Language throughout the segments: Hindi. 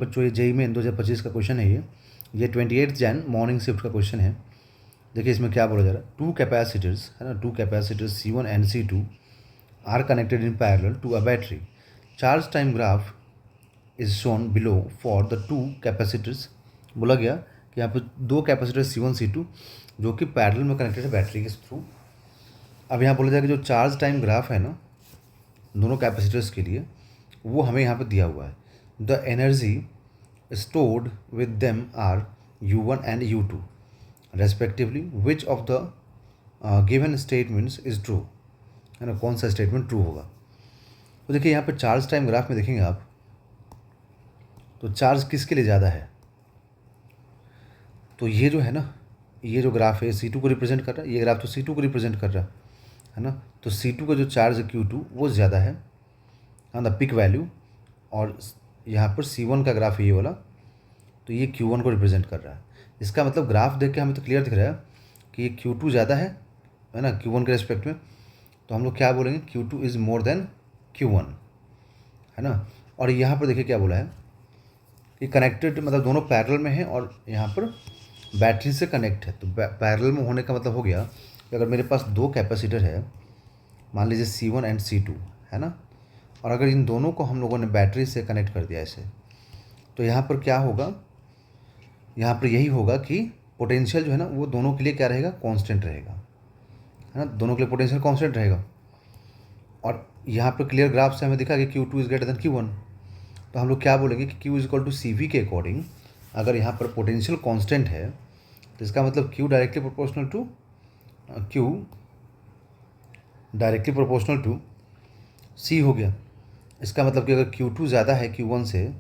बच्चों ये जेई में 2025 का क्वेश्चन है ये 28 जैन मॉर्निंग शिफ्ट का क्वेश्चन है। देखिए इसमें क्या बोला जा रहा है, टू कैपेसिटर्स है ना, two capacitors C1 and C2 are connected in parallel to a battery. Charge time graph is shown below for the two capacitors. बोला गया कि यहाँ पर दो कैपेसिटर C1 C2 जो कि पैरेलल में कनेक्टेड है बैटरी के थ्रू। अब यहाँ बोला जाएगा जो चार्ज टाइम ग्राफ है ना दोनों कैपेसिटर्स के लिए, वो हमें यहाँ पर दिया हुआ है। The energy stored with them are U1 and U2 respectively. Which of the given statements is true? है ना, कौन सा स्टेटमेंट ट्रू होगा। तो देखिए यहाँ पे चार्ज टाइम ग्राफ में देखेंगे आप तो चार्ज किसके लिए ज़्यादा है, तो ये जो है ना ये जो ग्राफ है C2 को रिप्रेजेंट कर रहा है, ये ग्राफ तो C2 को रिप्रेजेंट कर रहा है ना। तो C2 का जो चार्ज है Q2 वो ज़्यादा है द पिक वैल्यू, और यहाँ पर C1 का ग्राफ है ये वाला, तो ये Q1 को रिप्रेजेंट कर रहा है। इसका मतलब ग्राफ देख के हमें तो क्लियर दिख रहा है कि ये Q2 ज़्यादा है ना Q1 के रिस्पेक्ट में। तो हम लोग क्या बोलेंगे, Q2 is more than Q1 है ना। और यहाँ पर देखिए क्या बोला है कि कनेक्टेड मतलब दोनों पैरेलल में है और यहाँ पर बैटरी से कनेक्ट है। तो पैरेलल में होने का मतलब हो गया कि अगर मेरे पास दो कैपेसिटर है, मान लीजिए C1 एंड C2 है ना, और अगर इन दोनों को हम लोगों ने बैटरी से कनेक्ट कर दिया ऐसे, तो यहाँ पर क्या होगा, यहाँ पर यही होगा कि पोटेंशियल जो है ना वो दोनों के लिए क्या रहेगा, कांस्टेंट रहेगा है ना, दोनों के लिए पोटेंशियल कांस्टेंट रहेगा। और यहाँ पर क्लियर ग्राफ से हमें दिखा कि Q2 is greater than Q1, तो हम लोग क्या बोलेंगे कि Q is equal to CV के अकॉर्डिंग अगर यहाँ पर पोटेंशियल कांस्टेंट है तो इसका मतलब Q directly proportional to C हो गया। इसका मतलब कि अगर Q2 ज़्यादा है Q1 से,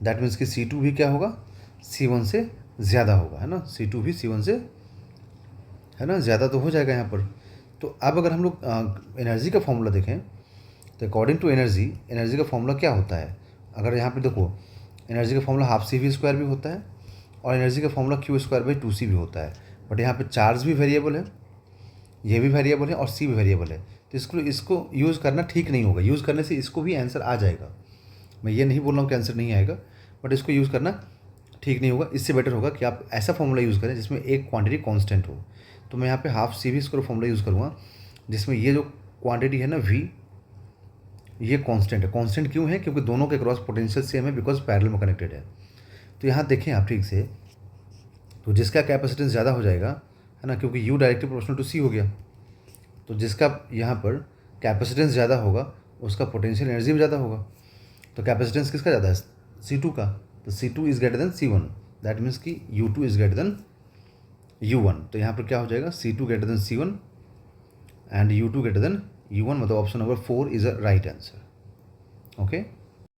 दैट मीन्स कि C2 भी क्या होगा, C1 से ज़्यादा होगा है ना, C2 भी C1 से है ना ज़्यादा तो हो जाएगा यहाँ पर। तो अब अगर हम लोग एनर्जी का फॉर्मूला देखें तो अकॉर्डिंग टू एनर्जी का फॉर्मूला क्या होता है, अगर यहाँ पे देखो एनर्जी का फॉर्मूला हाफ CV² भी होता है और एनर्जी का फॉर्मूला Q²/2C भी होता है। बट यहाँ पे चार्ज भी वेरिएबल है, ये भी वेरिएबल है और C भी वेरिएबल है, तो इसको यूज़ करना ठीक नहीं होगा। यूज़ करने से इसको भी आंसर आ जाएगा, मैं ये नहीं बोल रहा हूँ कि आंसर नहीं आएगा, बट इसको यूज़ करना ठीक नहीं होगा। इससे बेटर होगा कि आप ऐसा फॉर्मूला यूज़ करें जिसमें एक क्वांटिटी कांस्टेंट हो। तो मैं यहाँ पे हाफ CV² फॉर्मूला यूज़ करूँगा जिसमें ये जो क्वांटिटी है ना V, ये कांस्टेंट है। कांस्टेंट क्यों है, क्योंकि दोनों के क्रॉस पोटेंशियल सेम है, बिकॉज पैरेलल में कनेक्टेड है। तो यहाँ देखें आप ठीक से, तो जिसका कैपेसिटेंस ज़्यादा हो जाएगा है ना, क्योंकि U directly proportional to C हो गया, तो जिसका यहाँ पर कैपेसिटेंस ज़्यादा होगा उसका पोटेंशियल एनर्जी भी ज़्यादा होगा। तो कैपेसिटेंस किसका ज़्यादा है, C2 का, तो C2 is greater than C1, that means कि U2 is greater than U1। तो यहाँ पर क्या हो जाएगा, C2 greater than C1 and U2 greater than U1, मतलब option number 4 is a right answer. Okay.